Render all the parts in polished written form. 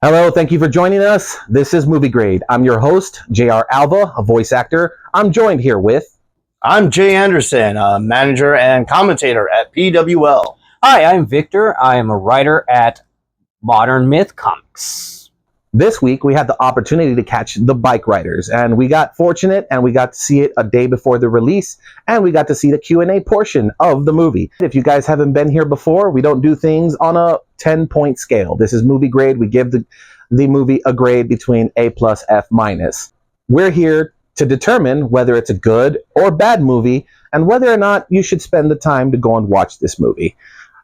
Hello, thank you for joining us. This is Movie Grade. I'm your host, J.R.Alva, a voice actor. I'm joined here with... I'm Jay Anderson, a manager and commentator at PWL. Hi, I'm Victor. I am a writer at Modern Myth Comics. This week, we had the opportunity to catch the Bikeriders, and we got fortunate, and we got to see it a day before the release, and we got to see the Q&A portion of the movie. If you guys haven't been here before, we don't do things on a 10-point scale. This is Movie Grade. We give the movie a grade between A+, F-. We're here to determine whether it's a good or bad movie, and whether or not you should spend the time to go and watch this movie.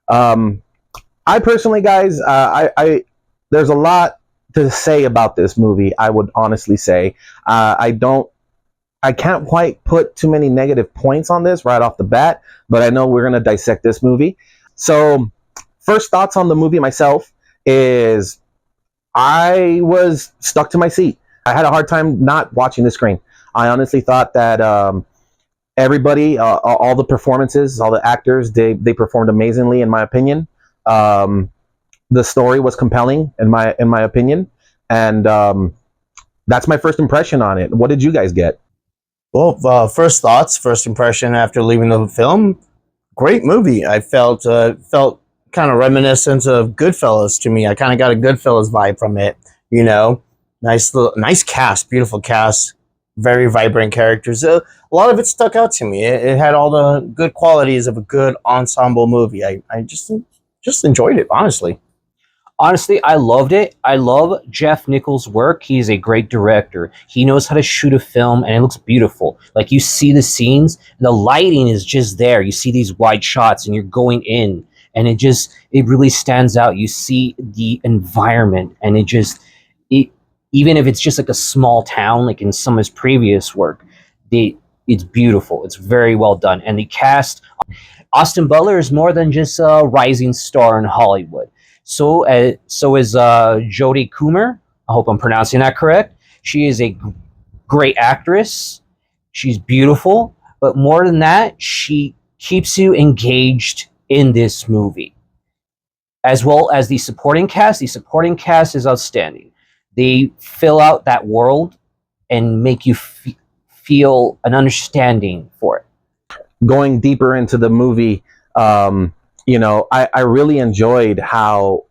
I personally, guys, there's a lot to say about this movie. I would honestly say I can't quite put too many negative points on this right off the bat, but I know we're going to dissect this movie. So first thoughts on the movie myself is I was stuck to my seat. I had a hard time not watching the screen. I honestly thought that everybody, all the performances, all the actors, they performed amazingly, in my opinion. The story was compelling, in my opinion, and that's my first impression on it. What did you guys get? Well, first thoughts, first impression after leaving the film, great movie. I felt kind of reminiscent of Goodfellas to me. I kind of got a Goodfellas vibe from it. You know, nice cast, beautiful cast, very vibrant characters. A lot of it stuck out to me. It had all the good qualities of a good ensemble movie. I just enjoyed it, honestly. Honestly, I loved it. I love Jeff Nichols' work. He's a great director. He knows how to shoot a film, and it looks beautiful. Like, you see the scenes, and the lighting is just there. You see these wide shots, and you're going in, and it really stands out. You see the environment, and even if it's just like a small town, like in some of his previous work, it's beautiful. It's very well done. And the cast, Austin Butler is more than just a rising star in Hollywood. So is Jodie Comer. I hope I'm pronouncing that correct. She is a great actress. She's beautiful. But more than that, she keeps you engaged in this movie. As well as the supporting cast. The supporting cast is outstanding. They fill out that world and make you feel an understanding for it. Going deeper into the movie, I really enjoyed how,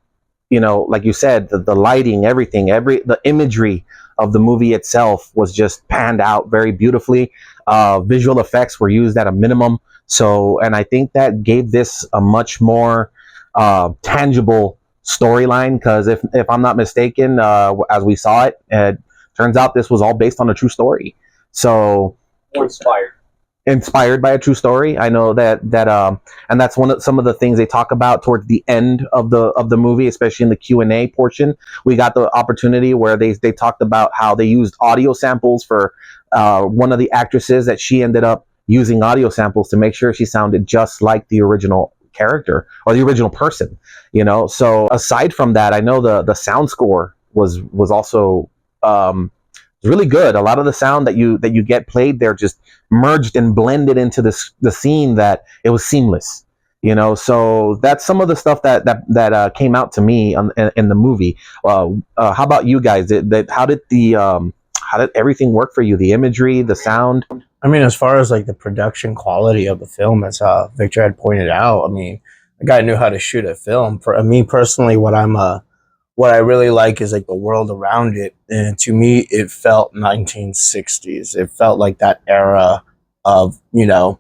like you said, the lighting, everything, the imagery of the movie itself was just panned out very beautifully. Visual effects were used at a minimum. And I think that gave this a much more tangible storyline, because if I'm not mistaken, as we saw it, it turns out this was all based on a true story. So inspired by a true story. I know that and that's some of the things they talk about towards the end of the movie, especially in the Q&A portion. We got the opportunity where they talked about how they used audio samples for one of the actresses, that she ended up using audio samples to make sure she sounded just like the original character or the original person. So aside from that, I know the sound score was also really good. A lot of the sound that you get played there just merged and blended into the scene, that it was seamless. So that's some of the stuff that came out to me in the movie. How about you guys? How did everything work for you? The imagery, the sound. I mean, as far as like the production quality of the film, as Victor had pointed out, I mean, the guy knew how to shoot a film. For me personally, what I really like is like the world around it, and to me, it felt 1960s. It felt like that era of era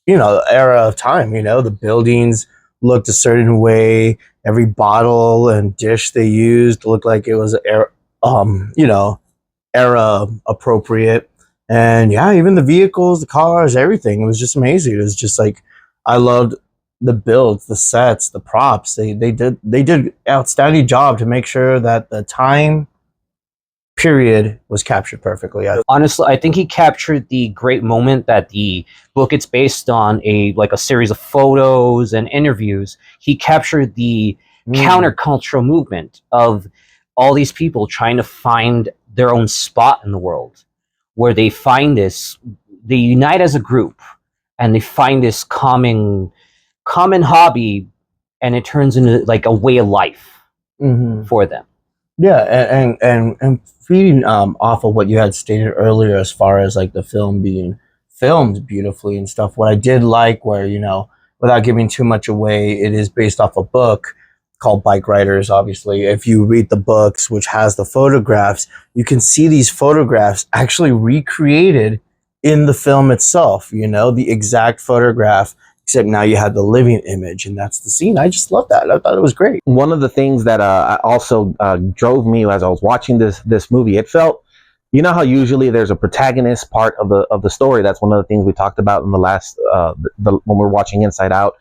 of time. The buildings looked a certain way. Every bottle and dish they used looked like it was era appropriate. And yeah, even the vehicles, the cars, everything, it was just amazing. It was just like, I loved the builds, the sets, the props. They did outstanding job to make sure that the time period was captured perfectly. Honestly, I think he captured the great moment that the book it's based on, a series of photos and interviews. He captured the countercultural movement of all these people trying to find their own spot in the world, where they unite as a group, and they find this common hobby, and it turns into like a way of life for them. Yeah, and feeding off of what you had stated earlier, as far as like the film being filmed beautifully and stuff. What I did like, where without giving too much away, it is based off a book called Bikeriders. Obviously, if you read the books, which has the photographs, you can see these photographs actually recreated in the film itself. The exact photograph, except now you have the living image, and that's the scene. I just love that. I thought it was great. One of the things that also drove me as I was watching this movie, it felt, how usually there's a protagonist part of the story. That's one of the things we talked about in the last when we were watching Inside Out.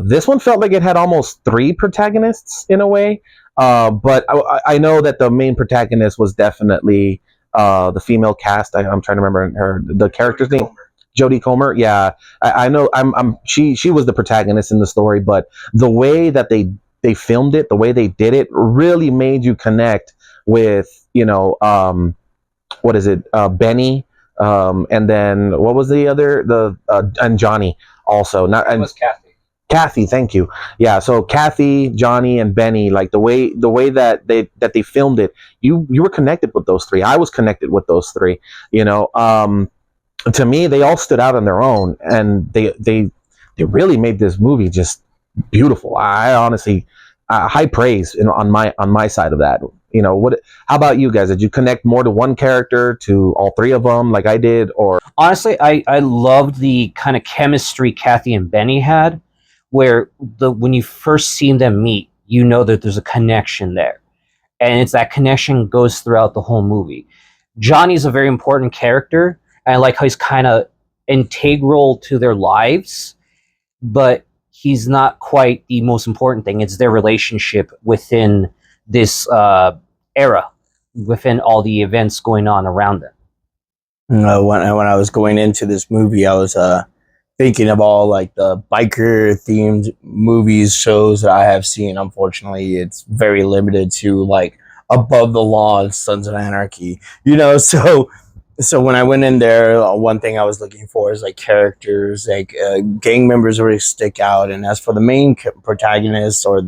This one felt like it had almost three protagonists in a way, but I know that the main protagonist was definitely the female cast. I'm trying to remember the character's name. Jodie Comer, yeah, I know. She was the protagonist in the story, but the way that they filmed it, the way they did it, really made you connect with what is it, Benny, and then what was the other and Johnny also. Not and was Kathy. Kathy, thank you. Yeah, so Kathy, Johnny, and Benny, like the way that they filmed it, you were connected with those three. I was connected with those three. To me, they all stood out on their own, and they really made this movie just beautiful. I honestly, high praise on my side of that. What? How about you guys? Did you connect more to one character, to all three of them, like I did, or? Honestly, I loved the kind of chemistry Kathy and Benny had, where when you first see them meet, you know that there's a connection there, and it's that connection goes throughout the whole movie. Johnny's a very important character, and I like how he's kind of integral to their lives, but he's not quite the most important thing. It's their relationship within this era, within all the events going on around them. When I was going into this movie, I was thinking of all like the biker themed movies, shows that I have seen. Unfortunately, it's very limited to like Above the Law and Sons of Anarchy. So when I went in there, one thing I was looking for is like characters, like gang members really stick out. And as for the main protagonist, or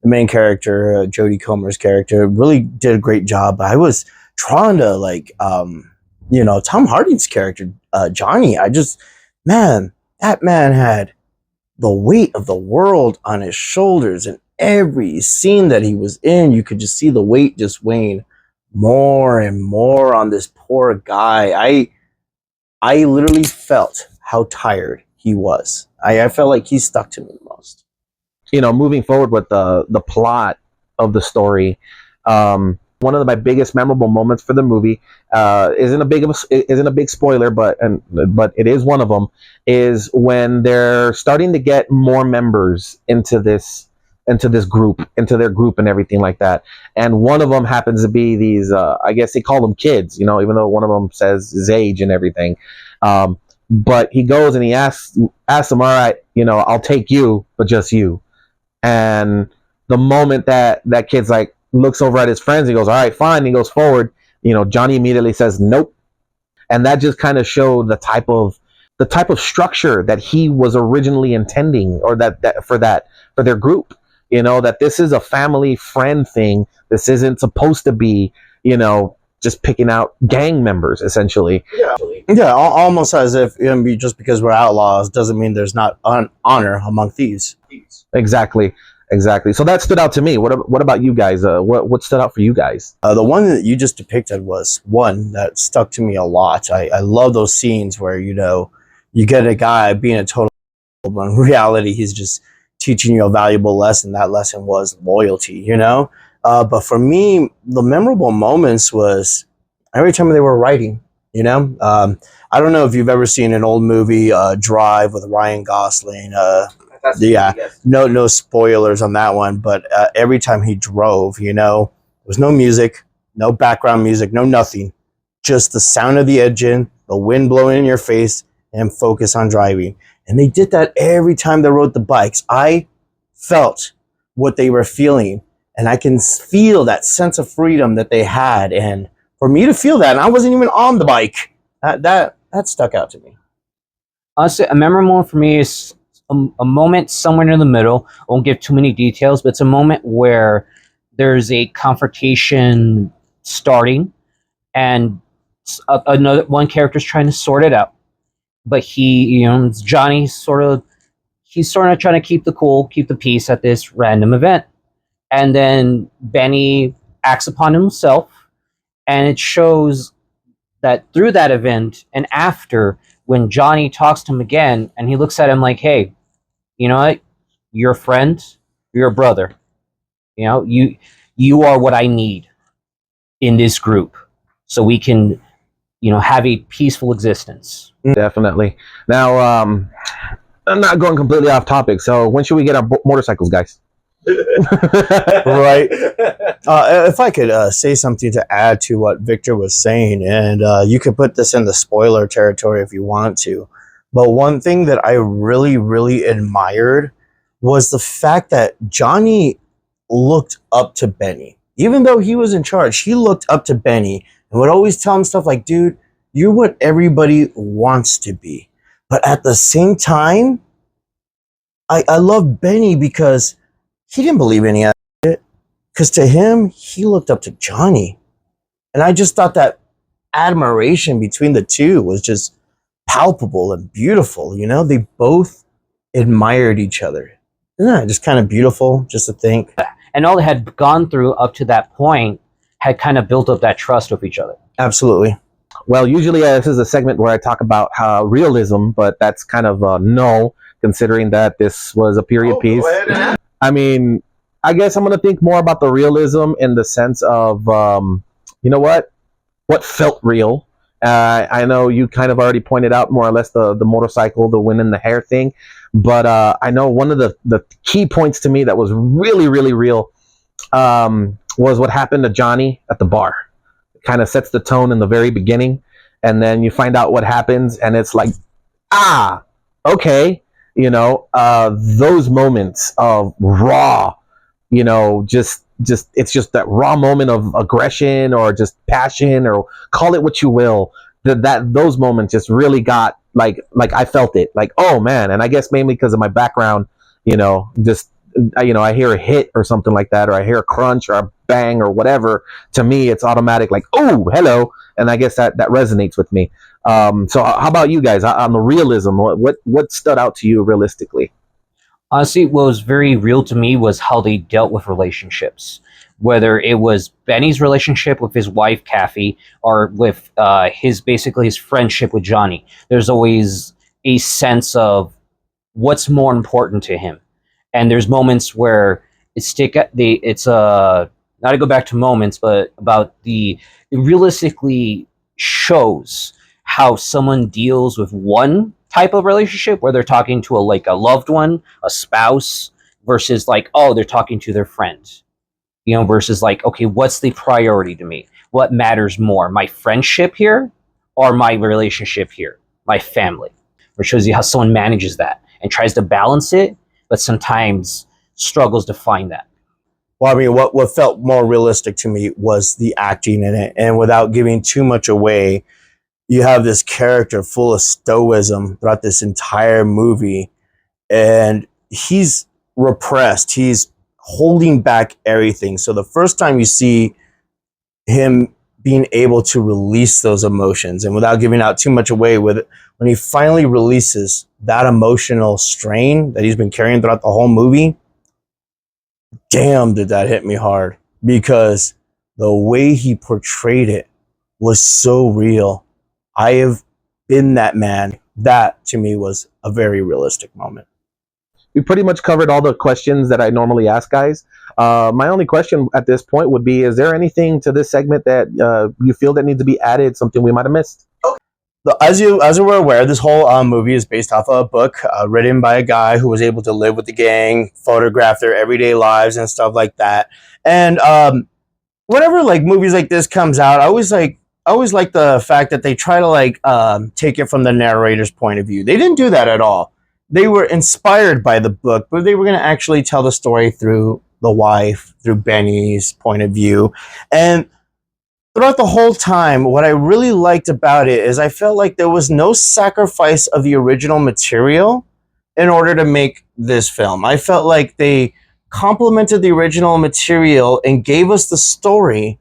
the main character, Jodie Comer's character, really did a great job. I was drawn to like Tom Hardy's character, Johnny. Man, that man had the weight of the world on his shoulders, and every scene that he was in, you could just see the weight just weighing more and more on this poor guy. I literally felt how tired he was. I felt like he stuck to me the most. Moving forward with the plot of the story, one of my biggest memorable moments for the movie isn't a big spoiler, but it is one of them, is when they're starting to get more members into their group and everything like that. And one of them happens to be these, I guess they call them kids, even though one of them says his age and everything. But he goes and he asks them, all right, I'll take you, but just you. And the moment that kid's like, looks over at his friends, he goes, all right, fine. He goes forward. Johnny immediately says, nope. And that just kind of showed the type of structure that he was originally intending, or that for their group. That this is a family friend thing. This isn't supposed to be, just picking out gang members, essentially. Yeah, almost as if just because we're outlaws doesn't mean there's not honor among thieves. Exactly. So that stood out to me. What about you guys? What stood out for you guys? The one that you just depicted was one that stuck to me a lot. I love those scenes where you get a guy being a total, but in reality he's just teaching you a valuable lesson. That lesson was loyalty. But for me, the memorable moments was every time they were writing. I don't know if you've ever seen an old movie, Drive, with Ryan Gosling. Yeah, no spoilers on that one, but every time he drove, there was no music, no background music, no nothing, just the sound of the engine, the wind blowing in your face, and focus on driving. And they did that every time they rode the bikes. I felt what they were feeling, and I can feel that sense of freedom that they had. And for me to feel that, and I wasn't even on the bike, that stuck out to me. Honestly, a memorable moment for me is a moment somewhere in the middle. I won't give too many details, but it's a moment where there's a confrontation starting, and another one character's trying to sort it out, but Johnny he's sort of trying to keep the cool, keep the peace at this random event, and then Benny acts upon himself, and it shows that through that event and after, when Johnny talks to him again, and he looks at him like, "Hey, you know what? You're a friend, you're a brother. You are what I need in this group, so we can, have a peaceful existence." Definitely. Now, I'm not going completely off topic. So when should we get our motorcycles, guys? Right. If I could say something to add to what Victor was saying, and you could put this in the spoiler territory if you want to, but one thing that I really, really admired was the fact that Johnny looked up to Benny. Even though he was in charge, he looked up to Benny and would always tell him stuff like, "Dude, you're what everybody wants to be." But at the same time, I love Benny because he didn't believe any of it. Because to him, he looked up to Johnny. And I just thought that admiration between the two was just palpable and beautiful. They both admired each other. Isn't that just kind of beautiful just to think? And all they had gone through up to that point had kind of built up that trust with each other. Absolutely. Well, usually this is a segment where I talk about realism, but that's kind of no, considering that this was a period piece. I mean, I guess I'm going to think more about the realism in the sense of, what felt real. I know you kind of already pointed out more or less the motorcycle, the wind in the hair thing, but I know one of the key points to me that was really, really real was what happened to Johnny at the bar. It kind of sets the tone in the very beginning, and then you find out what happens, and it's like, okay, those moments of raw, just it's just that raw moment of aggression or just passion, or call it what you will. That those moments just really got like I felt it, like, oh man. And I guess mainly because of my background, just I hear a hit or something like that, or I hear a crunch or a bang or whatever. To me, it's automatic, like, oh, hello. And I guess that resonates with me. So how about you guys on the realism? What stood out to you realistically? Honestly, what was very real to me was how they dealt with relationships. Whether it was Benny's relationship with his wife, Kathy, or with his friendship with Johnny. There's always a sense of what's more important to him. And there's moments where it's not to go back to moments, but it realistically shows how someone deals with one type of relationship, where they're talking to a loved one, a spouse, versus they're talking to their friend, versus okay, what's the priority to me? What matters more, my friendship here or my relationship here, my family? Which shows you how someone manages that and tries to balance it, but sometimes struggles to find that. Well, I mean, what felt more realistic to me was the acting in it. And without giving too much away, you have this character full of stoicism throughout this entire movie. And he's repressed. He's holding back everything. So the first time you see him being able to release those emotions, and without giving out too much away with it, when he finally releases that emotional strain that he's been carrying throughout the whole movie, damn, did that hit me hard, because the way he portrayed it was so real. I have been that man. That to me was a very realistic moment. We pretty much covered all the questions that I normally ask guys. My only question at this point would be, is there anything to this segment that you feel that needs to be added, something we might have missed? As you were aware, this whole movie is based off of a book written by a guy who was able to live with the gang, photograph their everyday lives and stuff like that. And whenever movies like this comes out, I always like the fact that they try to take it from the narrator's point of view. They didn't do that at all. They were inspired by the book, but they were going to actually tell the story through the wife, through Benny's point of view. And throughout the whole time, what I really liked about it is I felt like there was no sacrifice of the original material in order to make this film. I felt like they complemented the original material and gave us the story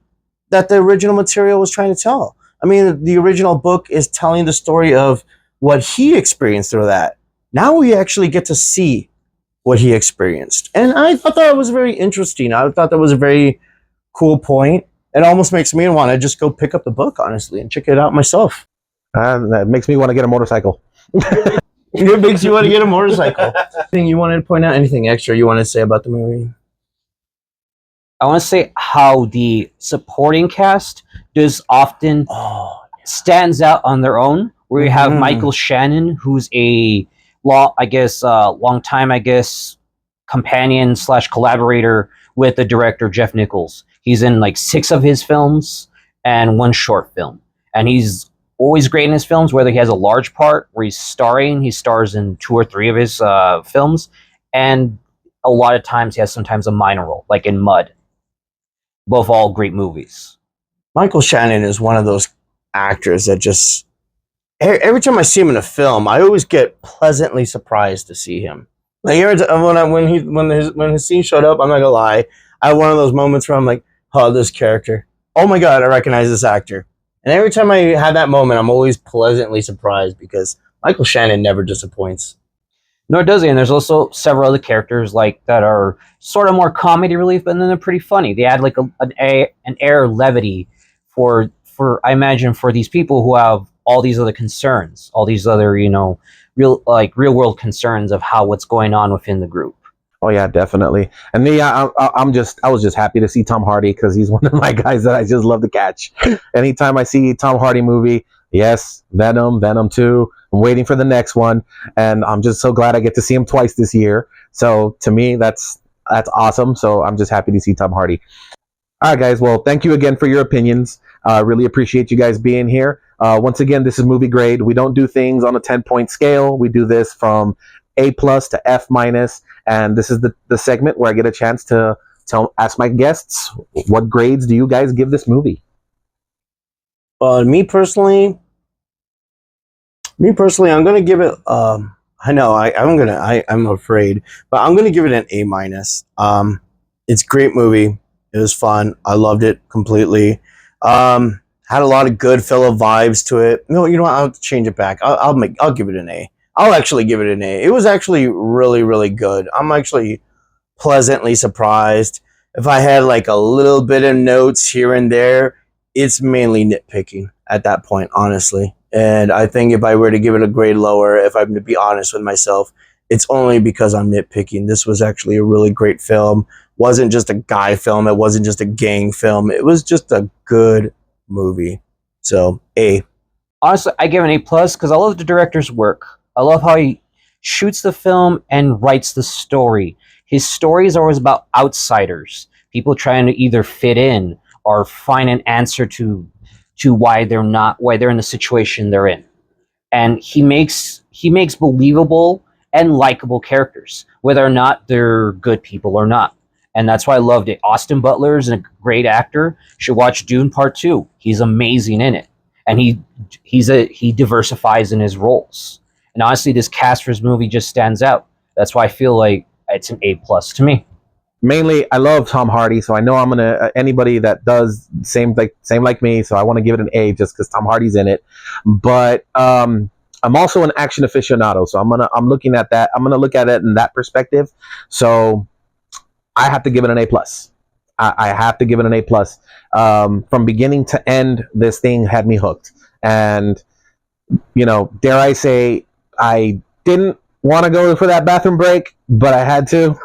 that the original material was trying to tell. I mean, the original book is telling the story of what he experienced through that. Now we actually get to see what he experienced. And I thought that was very interesting. I thought that was a very cool point. It almost makes me want to just go pick up the book, honestly, and check it out myself. That makes me want to get a motorcycle. It makes you want to get a motorcycle. Anything you wanted to point out? Anything extra you want to say about the movie? I want to say how the supporting cast does often stands out on their own. Where you have Michael Shannon, who's a long time, companion / collaborator with the director Jeff Nichols. He's in like 6 of his films and 1 short film, and he's always great in his films. Whether he has a large part where he's starring, he stars in 2 or 3 of his films, and a lot of times he has sometimes a minor role, like in Mud. Both all great movies. Michael Shannon is one of those actors that just every time I see him in a film, I always get pleasantly surprised to see him. Like every time, when his scene showed up, I'm not gonna lie, I had one of those moments where I'm like, oh, this character, oh my god, I recognize this actor. And every time I have that moment, I'm always pleasantly surprised because Michael Shannon never disappoints. Nor does he. And there's also several other characters like that are sort of more comedy relief, but then they're pretty funny. They add like an air of levity for I imagine for these people who have all these other concerns, all these other real world concerns of what's going on within the group. Oh yeah, definitely. And me, I was just happy to see Tom Hardy because he's one of my guys that I just love to catch. Anytime I see a Tom Hardy movie, yes, Venom 2. I'm waiting for the next one, and I'm just so glad I get to see him twice this year. So to me, that's awesome. So I'm just happy to see Tom Hardy. All right, guys. Well, thank you again for your opinions. Really appreciate you guys being here. Once again, this is Movie Grade. We don't do things on a 10-point scale. We do this from A+ to F-, and this is the segment where I get a chance to ask my guests, what grades do you guys give this movie? Me personally, I'm gonna give it. I'm afraid, but I'm gonna give it an A-. It's a great movie. It was fun. I loved it completely. Had a lot of good fellow vibes to it. No, you know what? I'll have to change it back. I'll give it an A. I'll actually give it an A. It was actually really, really good. I'm actually pleasantly surprised. If I had like a little bit of notes here and there, it's mainly nitpicking at that point, honestly. And I think if I were to give it a grade lower, if I'm to be honest with myself, it's only because I'm nitpicking. This was actually a really great film. Wasn't just a guy film. It wasn't just a gang film. It was just a good movie. So, A. Honestly, I give an A+ because I love the director's work. I love how he shoots the film and writes the story. His stories are always about outsiders, people trying to either fit in or find an answer to why they're in the situation they're in. And he makes believable and likable characters, whether or not they're good people or not. And that's why I loved it. Austin Butler is a great actor. You should watch Dune Part 2. He's amazing in it. And he diversifies in his roles. And honestly, this cast for his movie just stands out. That's why I feel like it's an A+ to me. Mainly, I love Tom Hardy, so I know I'm gonna anybody that does same like me. So I want to give it an A just because Tom Hardy's in it. But I'm also an action aficionado, so I'm looking at that. I'm gonna look at it in that perspective. So I have to give it an A+. I have to give it an A+. From beginning to end, this thing had me hooked. And dare I say, I didn't want to go for that bathroom break, but I had to.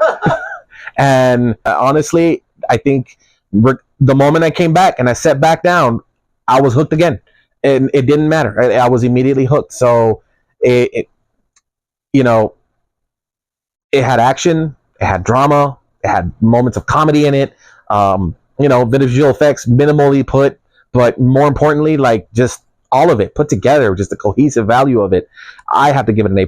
And honestly, I think the moment I came back and I sat back down, I was hooked again, and it didn't matter. I was immediately hooked. So it had action, it had drama, it had moments of comedy in it. Visual effects minimally put, but more importantly, like just all of it put together, just the cohesive value of it. I have to give it an A+.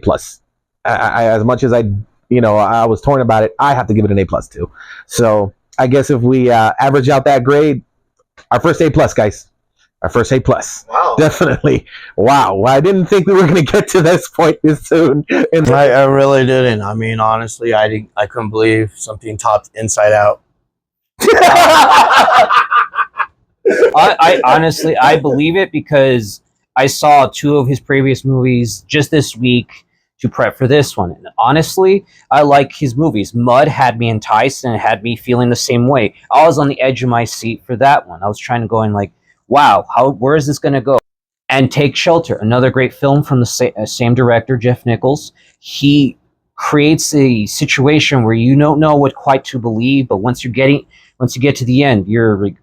I as much as I was torn about it, I have to give it an A+ too. So I guess if we average out that grade, our first A+, guys. Our first A plus. Wow. Definitely. Wow. I didn't think we were going to get to this point this soon. I really didn't. I mean, honestly, I couldn't believe something topped Inside Out. I honestly, I believe it because I saw 2 of his previous movies just this week to prep for this one. And honestly, I like his movies. Mud had me enticed and it had me feeling the same way. I was on the edge of my seat for that one. I was trying to go in like, wow, where is this going to go? And Take Shelter, another great film from the same director, Jeff Nichols. He creates a situation where you don't know what quite to believe, but once you get to the end, you're like,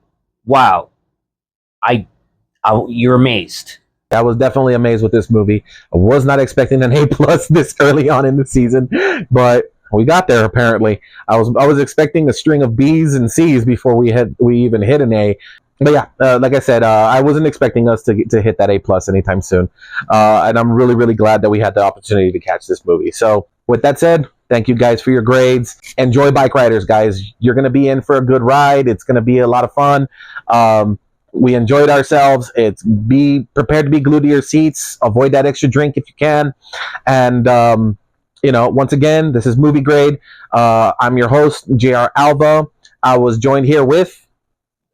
wow, you're amazed. I was definitely amazed with this movie. I was not expecting an A plus this early on in the season, but we got there apparently. I was expecting a string of B's and C's before we even hit an A. But yeah, like I said, I wasn't expecting us to hit that A plus anytime soon, and I'm really, really glad that we had the opportunity to catch this movie. So with that said, thank you guys for your grades. Enjoy Bikeriders, guys. You're going to be in for a good ride. It's going to be a lot of fun. We enjoyed ourselves. Be prepared to be glued to your seats. Avoid that extra drink if you can. And, once again, this is Movie Grade. I'm your host, J.R.Alva. I was joined here with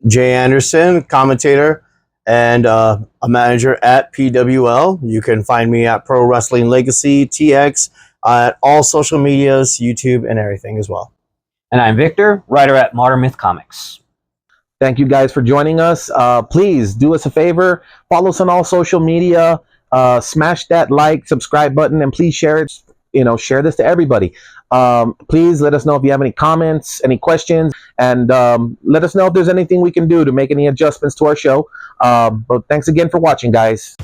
Jay Anderson, commentator, and a manager at PWL. You can find me at Pro Wrestling Legacy TX at all social medias, YouTube, and everything as well. And I'm Victor, writer at Modern Myth Comics. Thank you guys for joining us. Please do us a favor. Follow us on all social media. Smash that like, subscribe button, and please share it. Share this to everybody. Please let us know if you have any comments, any questions, and let us know if there's anything we can do to make any adjustments to our show. But thanks again for watching, guys.